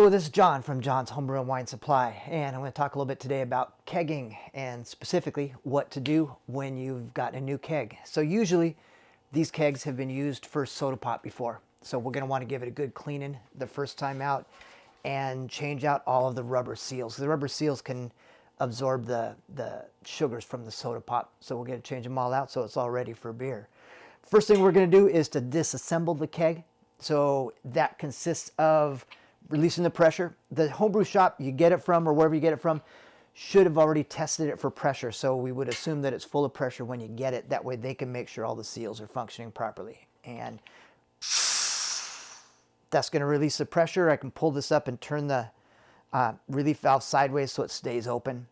Hello, this is John from John's Homebrew and Wine Supply, and I'm going to talk a little bit today about kegging and specifically what to do when you've got a new keg. So usually these kegs have been used for soda pop before, so we're going to want to give it a good cleaning the first time out and change out all of the rubber seals. The rubber seals can absorb the sugars from the soda pop, so we're going to change them all out so it's all ready for beer. First thing we're going to do is to disassemble the keg. So that consists of releasing the pressure. The homebrew shop you get it from, or wherever you get it from, should have already tested it for pressure. So we would assume that it's full of pressure when you get it. That way they can make sure all the seals are functioning properly. And that's going to release the pressure. I can pull this up and turn the relief valve sideways so it stays open.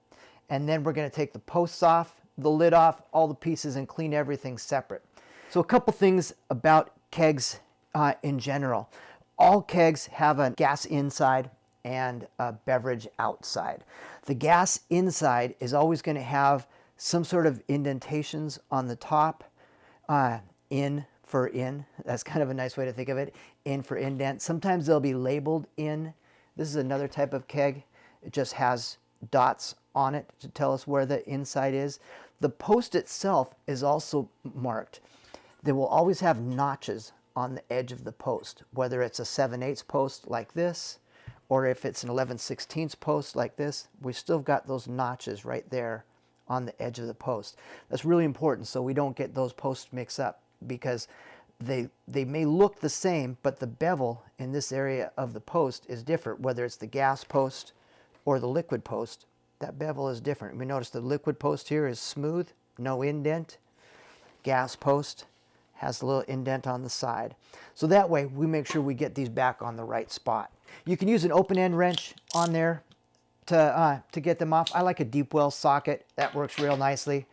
And then we're going to take the posts off, the lid off, all the pieces, and clean everything separate. So a couple things about kegs in general. All kegs have a gas inside and a beverage outside. The gas inside is always going to have some sort of indentations on the top, in for in. That's kind of a nice way to think of it, in for indent. Sometimes they'll be labeled in. This is another type of keg. It just has dots on it to tell us where the inside is. The post itself is also marked. They will always have notches on the edge of the post, whether it's a 7/8 post like this, or if it's an 11/16 post like this. We still got those notches right there on the edge of the post. That's really important so we don't get those posts mixed up, because they may look the same, but the bevel in this area of the post is different. Whether it's the gas post or the liquid post, that bevel is different. We notice the liquid post here is smooth, no indent. Gas post has a little indent on the side. So that way we make sure we get these back on the right spot. You can use an open end wrench on there to get them off. I like a deep well socket. That works real nicely.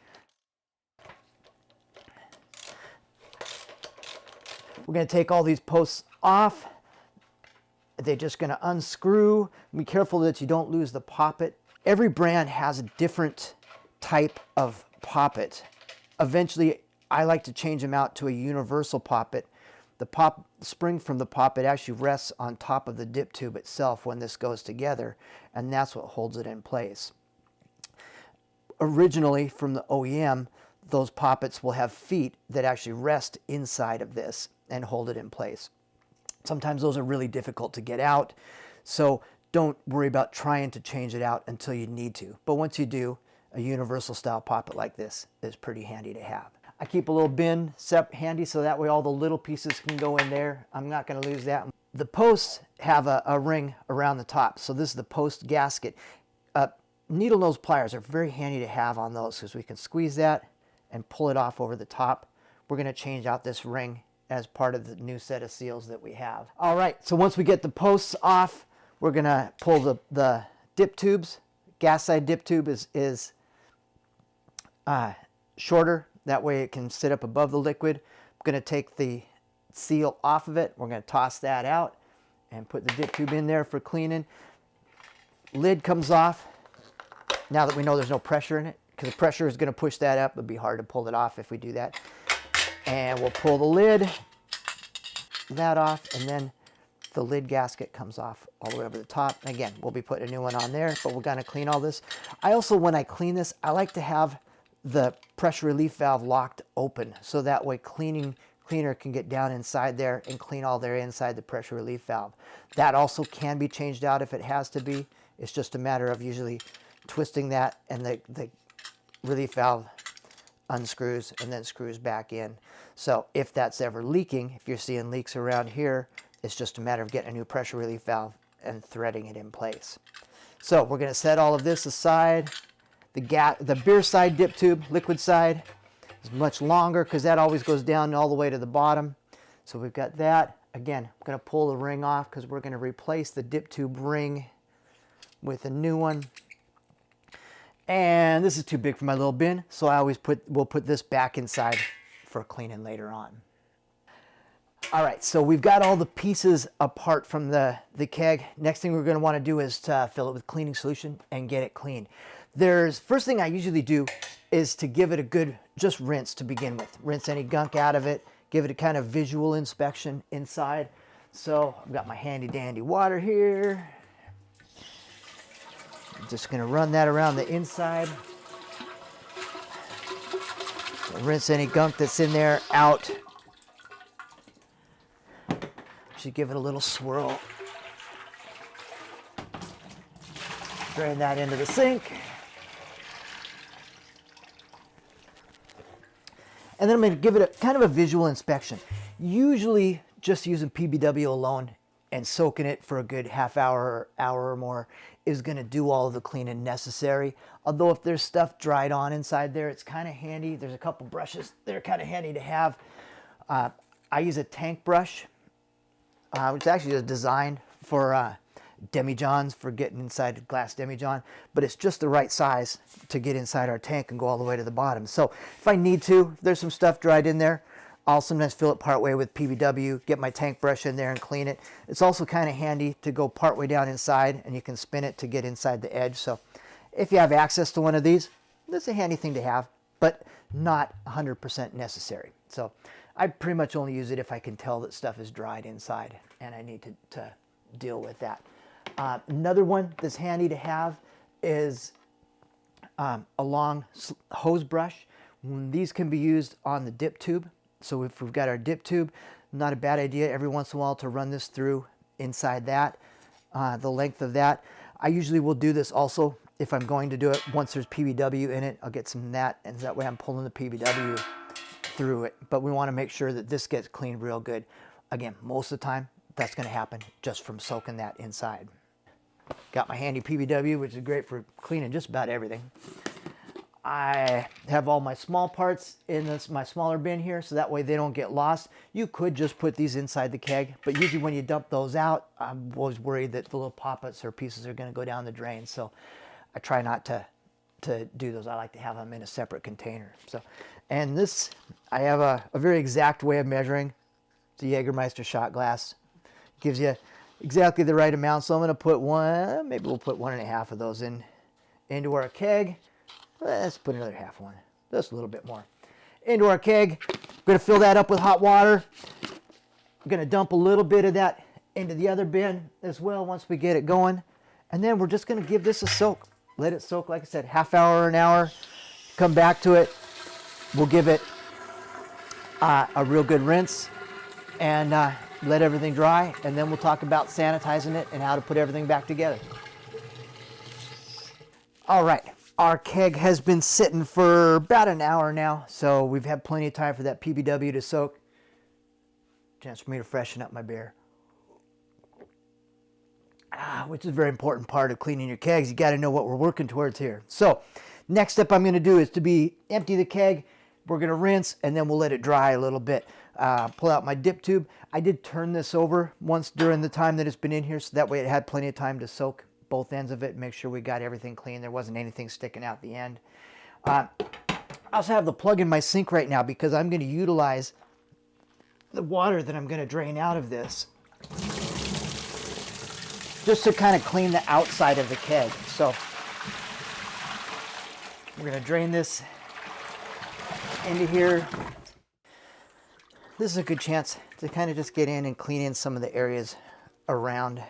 We're going to take all these posts off. They're just going to unscrew. Be careful that you don't lose the poppet. Every brand has a different type of poppet. Eventually I like to change them out to a universal poppet. The spring from the poppet actually rests on top of the dip tube itself when this goes together, and that's what holds it in place. Originally from the OEM, those poppets will have feet that actually rest inside of this and hold it in place. Sometimes those are really difficult to get out, so don't worry about trying to change it out until you need to. But once you do, a universal style poppet like this is pretty handy to have. I keep a little bin handy so that way all the little pieces can go in there. I'm not going to lose that. The posts have a ring around the top, so this is the post gasket. Needle nose pliers are very handy to have on those, because we can squeeze that and pull it off over the top. We're going to change out this ring as part of the new set of seals that we have. All right, so once we get the posts off, we're going to pull the dip tubes. Gas side dip tube is shorter. That way it can sit up above the liquid. I'm going to take the seal off of it. We're going to toss that out and put the dip tube in there for cleaning. Lid comes off now that we know there's no pressure in it, because the pressure is going to push that up. It'd be hard to pull it off if we do that. And we'll pull the lid, that off, and then the lid gasket comes off all the way over the top. And again, we'll be putting a new one on there, but we're going to clean all this. I also, when I clean this, I like to have the pressure relief valve locked open, so that way cleaner can get down inside there and clean all there inside the pressure relief valve. That also can be changed out if it has to be. It's just a matter of usually twisting that, and the relief valve unscrews and then screws back in. So if that's ever leaking, if you're seeing leaks around here, it's just a matter of getting a new pressure relief valve and threading it in place. So we're going to set all of this aside. The beer side dip tube, liquid side, is much longer because that always goes down all the way to the bottom. So we've got that. Again, I'm going to pull the ring off because we're going to replace the dip tube ring with a new one. And this is too big for my little bin, so we'll put this back inside for cleaning later on. All right, so we've got all the pieces apart from the keg. Next thing we're going to want to do is to fill it with cleaning solution and get it clean. First thing I usually do is to give it a good just rinse to begin with. Rinse any gunk out of it, give it a kind of visual inspection inside. So I've got my handy dandy water here. I'm just going to run that around the inside. Rinse any gunk that's in there out. Should give it a little swirl. Drain that into the sink. And then I'm going to give it a kind of a visual inspection. Usually just using PBW alone and soaking it for a good half hour or more is going to do all of the cleaning necessary. Although if there's stuff dried on inside there, it's kind of handy. There's a couple brushes that are kind of handy to have. I use a tank brush, which is actually just designed for demijohns, for getting inside a glass demijohn, but it's just the right size to get inside our tank and go all the way to the bottom. So if I need to, if there's some stuff dried in there, I'll sometimes fill it partway with PBW, get my tank brush in there and clean it. It's also kind of handy to go partway down inside, and you can spin it to get inside the edge. So if you have access to one of these, that's a handy thing to have, but not 100% necessary. So I pretty much only use it if I can tell that stuff is dried inside and I need to deal with that. Another one that's handy to have is a long hose brush. These can be used on the dip tube. So if we've got our dip tube, not a bad idea every once in a while to run this through inside that, the length of that. I usually will do this also if I'm going to do it once there's PBW in it. I'll get some of that, and that way I'm pulling the PBW through it. But we want to make sure that this gets cleaned real good. Again, most of the time that's going to happen just from soaking that inside. Got my handy PBW, which is great for cleaning just about everything. I have all my small parts in my smaller bin here, so that way they don't get lost. You could just put these inside the keg, but usually when you dump those out, I'm always worried that the little poppets or pieces are going to go down the drain. So I try not to do those. I like to have them in a separate container. So, and this, I have a very exact way of measuring. It's a Jägermeister shot glass. Gives you exactly the right amount. So I'm going to put one, maybe we'll put 1.5 of those into our keg. Let's put another half one, just a little bit more. Into our keg. We're going to fill that up with hot water. We're going to dump a little bit of that into the other bin as well once we get it going. And then we're just going to give this a soak. Let it soak, like I said, half hour or an hour. Come back to it. We'll give it a real good rinse and let everything dry. And then we'll talk about sanitizing it and how to put everything back together. All right. Our keg has been sitting for about an hour now, so we've had plenty of time for that PBW to soak. Chance for me to freshen up my beer. Which is a very important part of cleaning your kegs. You got to know what we're working towards here. So, next step I'm going to do is to empty the keg. We're going to rinse, and then we'll let it dry a little bit. Pull out my dip tube. I did turn this over once during the time that it's been in here, so that way it had plenty of time to soak both ends of it, make sure we got everything clean. There wasn't anything sticking out the end. I also have the plug in my sink right now because I'm going to utilize the water that I'm going to drain out of this just to kind of clean the outside of the keg. So we're going to drain this into here. This is a good chance to kind of just get in and clean in some of the areas around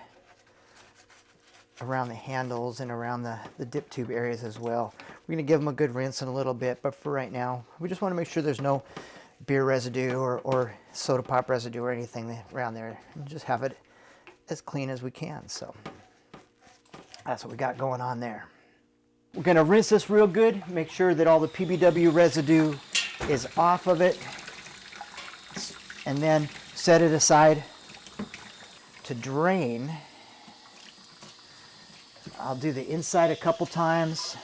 the handles and around the dip tube areas as well. We're going to give them a good rinse in a little bit, but for right now, we just want to make sure there's no beer residue or soda pop residue or anything around there. And just have it as clean as we can. So that's what we got going on there. We're going to rinse this real good, make sure that all the PBW residue is off of it, and then set it aside to drain. I'll do the inside a couple times.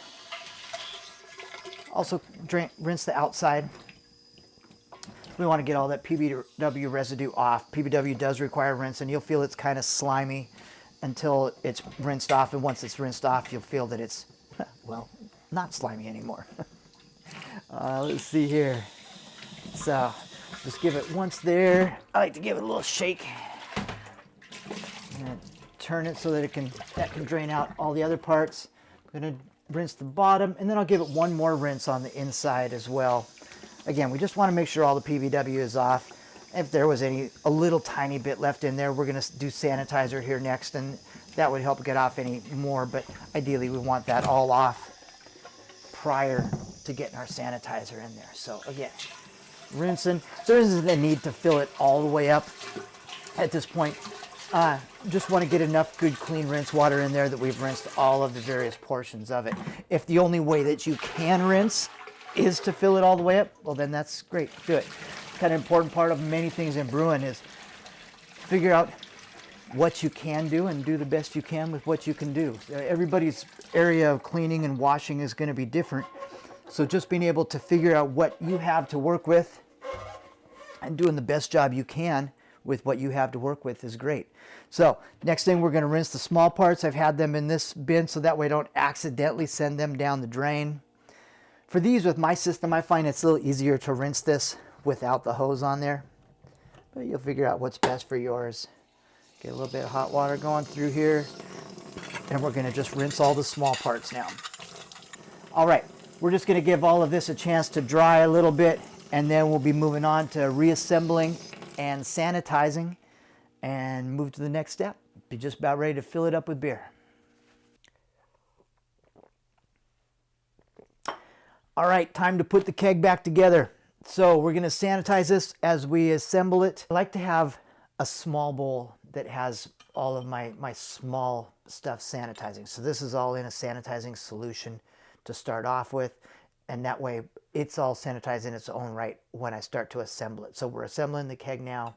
Also rinse the outside. We want to get all that PBW residue off. PBW does require rinse, and you'll feel it's kind of slimy until it's rinsed off. And once it's rinsed off, you'll feel that it's, well, not slimy anymore. Let's see here. So just give it once there. I like to give it a little shake. And turn it so that that can drain out all the other parts. I'm going to rinse the bottom, and then I'll give it one more rinse on the inside as well. Again, we just want to make sure all the PBW is off. If there was a little tiny bit left in there, we're going to do sanitizer here next, and that would help get off any more, but ideally we want that all off prior to getting our sanitizer in there. So again, rinsing. There isn't a need to fill it all the way up at this point. Just want to get enough good clean rinse water in there that we've rinsed all of the various portions of it. If the only way that you can rinse is to fill it all the way up, well then that's great, do it. Kind of important part of many things in brewing is figure out what you can do and do the best you can with what you can do. Everybody's area of cleaning and washing is going to be different. So just being able to figure out what you have to work with and doing the best job you can with what you have to work with is great. So next thing, we're going to rinse the small parts. I've had them in this bin so that way I don't accidentally send them down the drain. For these, with my system, I find it's a little easier to rinse this without the hose on there. But you'll figure out what's best for yours. Get a little bit of hot water going through here, and we're going to just rinse all the small parts now. All right, we're just going to give all of this a chance to dry a little bit, and then we'll be moving on to reassembling and sanitizing and move to the next step. Be just about ready to fill it up with beer. All right, time to put the keg back together. So we're going to sanitize this as we assemble it. I like to have a small bowl that has all of my small stuff sanitizing. So this is all in a sanitizing solution to start off with, and that way it's all sanitized in its own right when I start to assemble it. So we're assembling the keg now.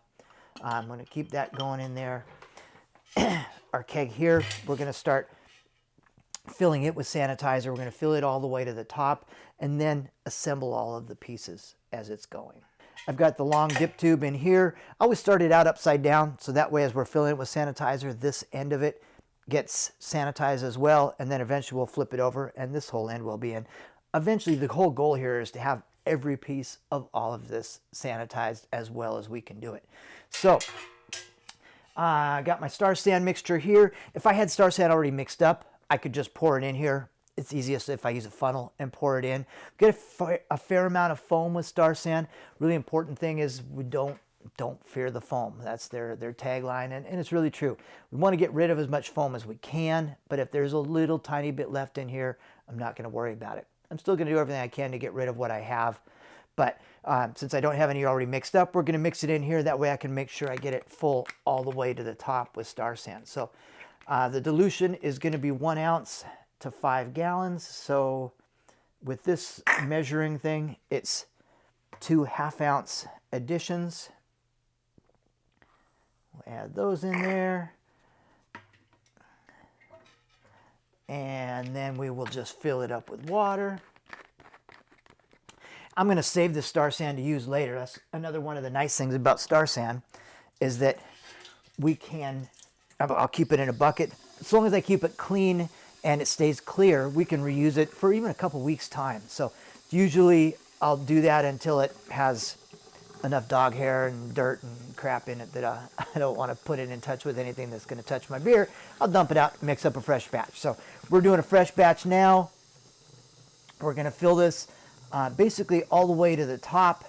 I'm going to keep that going in there. Our keg here, we're going to start filling it with sanitizer. We're going to fill it all the way to the top and then assemble all of the pieces as it's going. I've got the long dip tube in here. I always start it out upside down, so that way as we're filling it with sanitizer, this end of it gets sanitized as well, and then eventually we'll flip it over and this whole end will be in. Eventually, the whole goal here is to have every piece of all of this sanitized as well as we can do it. So I got my Star San mixture here. If I had Star San already mixed up, I could just pour it in here. It's easiest if I use a funnel and pour it in. Get a fair amount of foam with Star San. Really important thing is we don't fear the foam. That's their tagline, and it's really true. We want to get rid of as much foam as we can, but if there's a little tiny bit left in here, I'm not going to worry about it. I'm still going to do everything I can to get rid of what I have, but since I don't have any already mixed up, we're going to mix it in here. That way I can make sure I get it full all the way to the top with Star San. So the dilution is going to be 1 ounce to 5 gallons. So with this measuring thing, it's 2 half-ounce additions. We'll add those in there. And then we will just fill it up with water. I'm going to save this Star San to use later. That's another one of the nice things about Star San is that we can, I'll keep it in a bucket. As long as I keep it clean and it stays clear, we can reuse it for even a couple weeks time. So usually I'll do that until it has enough dog hair and dirt and crap in it that I don't want to put it in touch with anything that's going to touch my beer. I'll dump it out, mix up a fresh batch. So we're doing a fresh batch now. We're going to fill this basically all the way to the top.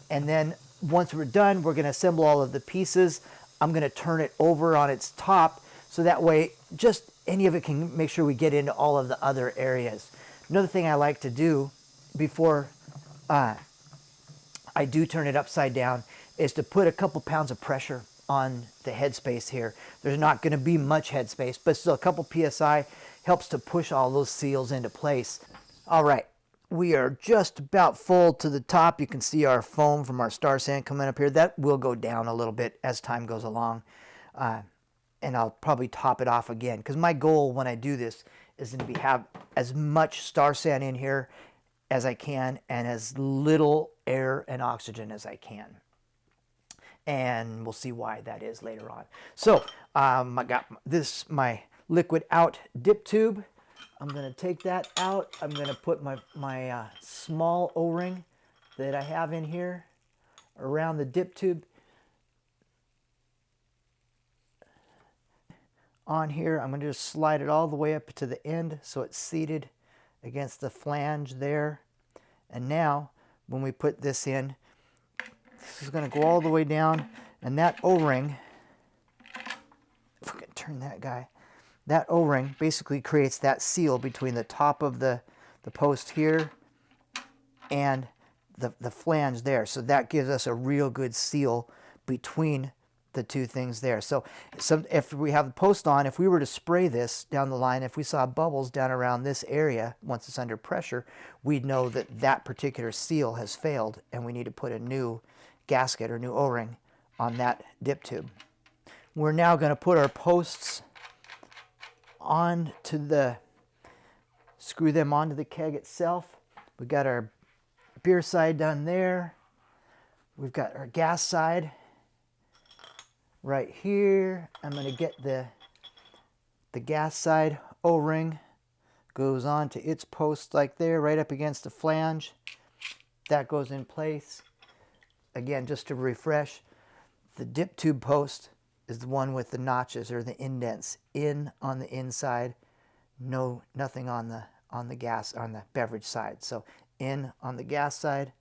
And then once we're done, we're going to assemble all of the pieces. I'm going to turn it over on its top so that way just any of it can make sure we get into all of the other areas. Another thing I like to do before I do turn it upside down is to put a couple pounds of pressure on the headspace here. There's not going to be much headspace, but still a couple PSI helps to push all those seals into place. All right, we are just about full to the top. You can see our foam from our Star San coming up here. That will go down a little bit as time goes along. And I'll probably top it off again because my goal when I do this is to have as much Star San in here as I can and as little air and oxygen as I can. And we'll see why that is later on. So I got this, my liquid out dip tube. I'm going to take that out. I'm going to put my small O-ring that I have in here around the dip tube on here. I'm going to just slide it all the way up to the end so it's seated against the flange there. And now when we put this in, This is going to go all the way down, and that O-ring, if we can turn that guy, that O-ring basically creates that seal between the top of the post here and the flange there. So that gives us a real good seal between the two things there. So if we have the post on, if we were to spray this down the line, if we saw bubbles down around this area, once it's under pressure, we'd know that that particular seal has failed and we need to put a new gasket or new O-ring on that dip tube. We're now going to put our posts screw them onto the keg itself. We've got our beer side done there. We've got our gas side right here. I'm going to get the gas side O-ring, goes on to its post like there, right up against the flange. That goes in place. Again, just to refresh, the dip tube post is the one with the notches or the indents in on the inside. Nothing on the beverage side. So in on the gas side,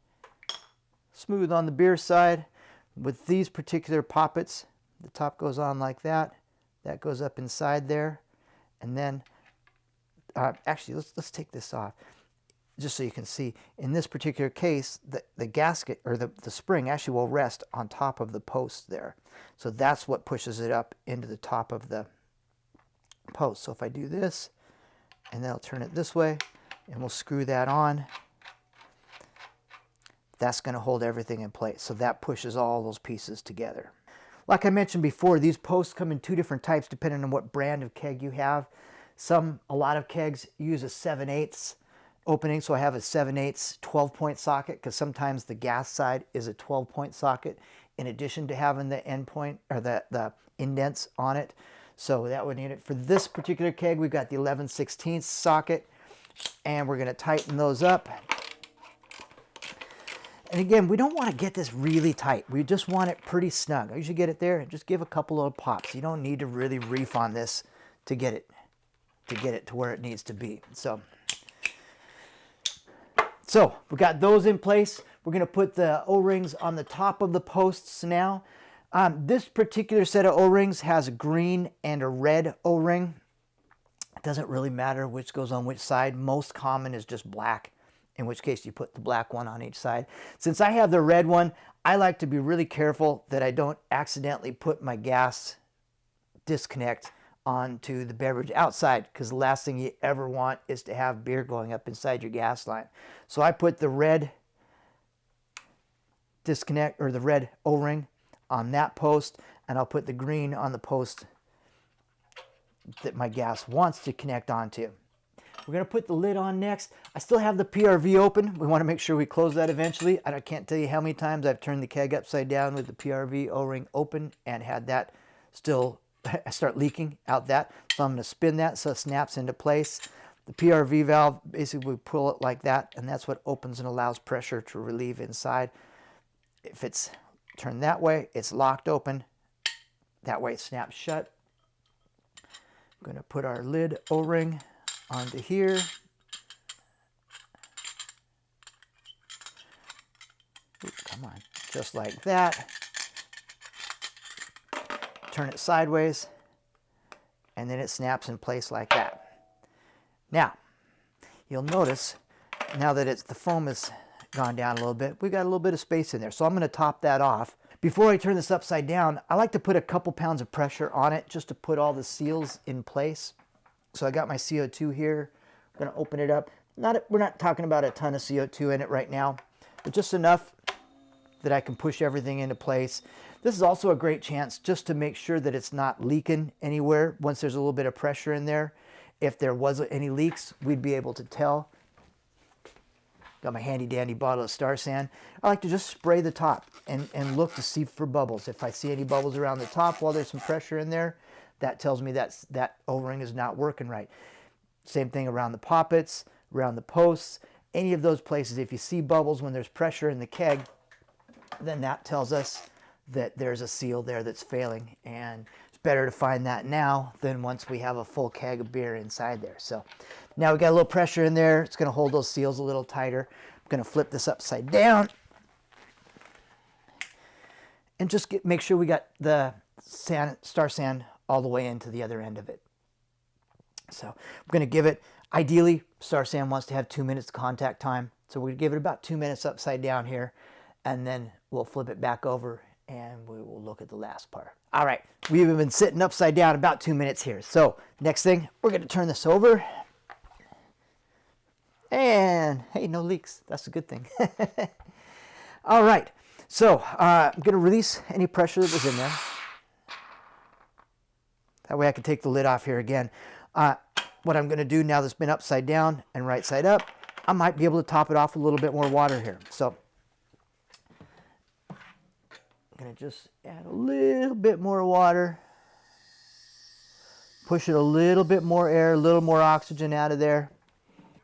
smooth on the beer side. With these particular poppets, the top goes on like that. That goes up inside there. And then, actually, let's take this off, just so you can see. In this particular case, the gasket, or the spring, actually will rest on top of the post there. So that's what pushes it up into the top of the post. So if I do this, and then I'll turn it this way, and we'll screw that on. That's going to hold everything in place. So that pushes all those pieces together. Like I mentioned before, these posts come in two different types depending on what brand of keg you have. A lot of kegs use a 7/8 opening, so I have a 7/8 12-point socket, because sometimes the gas side is a 12-point socket in addition to having the end point or the indents on it. So that would need it. For this particular keg, we've got the 11/16 socket, and we're going to tighten those up. And again, we don't want to get this really tight. We just want it pretty snug. I usually get it there and just give a couple of pops. You don't need to really reef on this to get it to where it needs to be. So we got those in place. We're going to put the O-rings on the top of the posts now. This particular set of O-rings has a green and a red O-ring. It doesn't really matter which goes on which side. Most common is just black, in which case you put the black one on each side. Since I have the red one, I like to be really careful that I don't accidentally put my gas disconnect onto the beverage outside, because the last thing you ever want is to have beer going up inside your gas line. So I put the red disconnect, or the red O-ring, on that post, and I'll put the green on the post that my gas wants to connect onto. We're going to put the lid on next. I still have the PRV open. We want to make sure we close that eventually. I can't tell you how many times I've turned the keg upside down with the PRV O-ring open and had that still start leaking out that. So I'm going to spin that so it snaps into place. The PRV valve, basically we pull it like that, and that's what opens and allows pressure to relieve inside. If it's turned that way, it's locked open. That way it snaps shut. I'm going to put our lid O-ring onto here. Oops, come on, just like that. Turn it sideways, and then it snaps in place like that. Now, you'll notice now that the foam has gone down a little bit, we got a little bit of space in there. So I'm going to top that off. Before I turn this upside down, I like to put a couple pounds of pressure on it just to put all the seals in place. So I got my CO2 here. I'm going to open it up. We're not talking about a ton of CO2 in it right now, but just enough that I can push everything into place. This is also a great chance just to make sure that it's not leaking anywhere once there's a little bit of pressure in there. If there was any leaks, we'd be able to tell. Got my handy dandy bottle of Star San. I like to just spray the top and look to see for bubbles. If I see any bubbles around the top while there's some pressure in there, that tells me that O-ring is not working right. Same thing around the poppets, around the posts, any of those places. If you see bubbles when there's pressure in the keg, then that tells us that there's a seal there that's failing, and it's better to find that now than once we have a full keg of beer inside there. So now we got a little pressure in there. It's going to hold those seals a little tighter. I'm going to flip this upside down. And just make sure we got the Star San all the way into the other end of it. So we're going to give it, ideally, Star San wants to have 2 minutes contact time. So we're going to give it about 2 minutes upside down here, and then we'll flip it back over and we will look at the last part. All right, we've been sitting upside down about 2 minutes here. So next thing, we're going to turn this over. And hey, no leaks. That's a good thing. All right, so I'm going to release any pressure that was in there. That way I can take the lid off here again. What I'm going to do now that's been upside down and right side up, I might be able to top it off with a little bit more water here. So I'm going to just add a little bit more water. Push it a little bit more air, a little more oxygen out of there.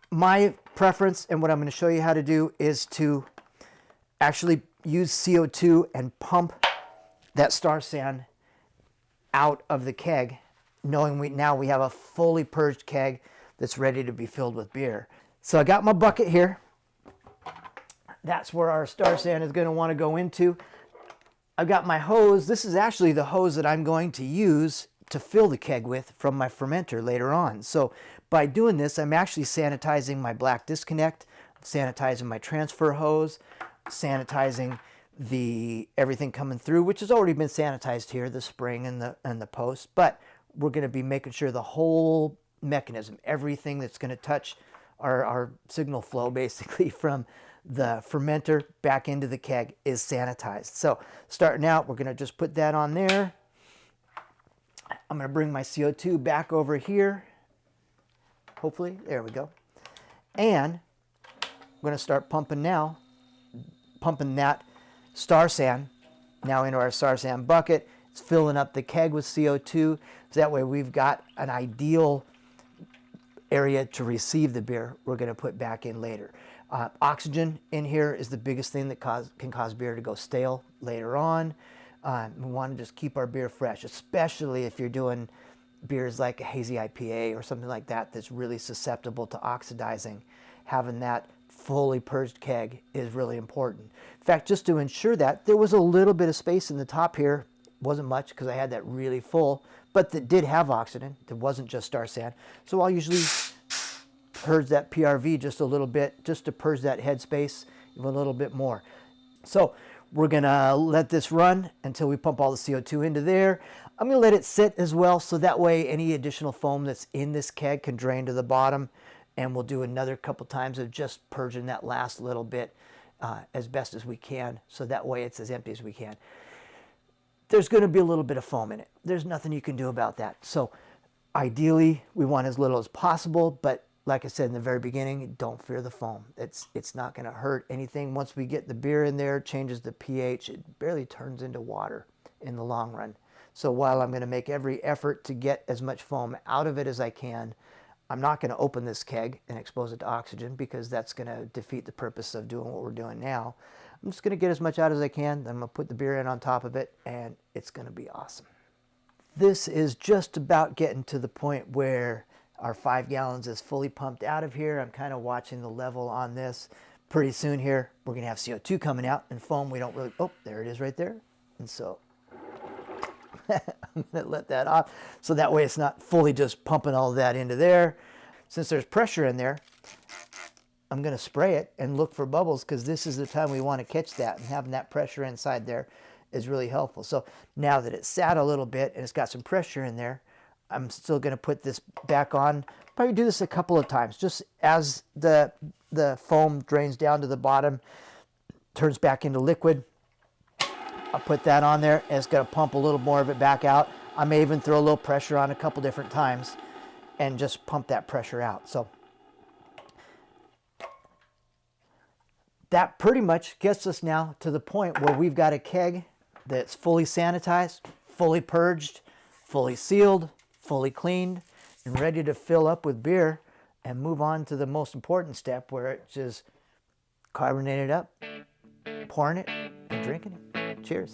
My preference, and what I'm going to show you how to do, is to actually use CO2 and pump that Star San out of the keg, knowing now we have a fully purged keg that's ready to be filled with beer. So I got my bucket here. That's where our Star San is going to want to go into. I've got my hose. This is actually the hose that I'm going to use to fill the keg with from my fermenter later on. So by doing this, I'm actually sanitizing my black disconnect, sanitizing my transfer hose, sanitizing everything coming through, which has already been sanitized here, the spring and the post, but we're going to be making sure the whole mechanism, everything that's going to touch our signal flow basically from the fermenter back into the keg is sanitized. So starting out, we're going to just put that on there. I'm going to bring my CO2 back over here. Hopefully, there we go. And I'm going to start pumping now, pumping that Star San now into our Star San bucket. It's filling up the keg with CO2. So that way we've got an ideal area to receive the beer we're going to put back in later. Oxygen in here is the biggest thing that can cause beer to go stale later on. We want to just keep our beer fresh, especially if you're doing beers like a hazy IPA or something like that that's really susceptible to oxidizing. Having that fully purged keg is really important. In fact, just to ensure that, there was a little bit of space in the top here. Wasn't much because I had that really full, but that did have oxygen. It wasn't just Star San. So I'll usually purge that PRV just a little bit, just to purge that headspace even a little bit more. So we're gonna let this run until we pump all the CO2 into there. I'm gonna let it sit as well, so that way any additional foam that's in this keg can drain to the bottom, and we'll do another couple times of just purging that last little bit as best as we can, so that way it's as empty as we can. There's going to be a little bit of foam in it. There's nothing you can do about that. So ideally, we want as little as possible, but like I said in the very beginning, don't fear the foam. It's not going to hurt anything. Once we get the beer in there, changes the pH, it barely turns into water in the long run. So while I'm going to make every effort to get as much foam out of it as I can, I'm not going to open this keg and expose it to oxygen, because that's going to defeat the purpose of doing what we're doing now. I'm just going to get as much out as I can, then I'm going to put the beer in on top of it, and it's going to be awesome. This is just about getting to the point where our 5 gallons is fully pumped out of here. I'm kind of watching the level on this. Pretty soon here, we're going to have CO2 coming out, and foam we don't really, oh, there it is right there. And so I'm going to let that off, so that way it's not fully just pumping all of that into there. Since there's pressure in there, I'm going to spray it and look for bubbles, because this is the time we want to catch that, and having that pressure inside there is really helpful. So now that it's sat a little bit and it's got some pressure in there, I'm still going to put this back on. Probably do this a couple of times, just as the foam drains down to the bottom, turns back into liquid. I'll put that on there, and it's going to pump a little more of it back out. I may even throw a little pressure on a couple different times and just pump that pressure out. So that pretty much gets us now to the point where we've got a keg that's fully sanitized, fully purged, fully sealed, fully cleaned, and ready to fill up with beer and move on to the most important step, where it's just carbonated up, pouring it, and drinking it. Cheers.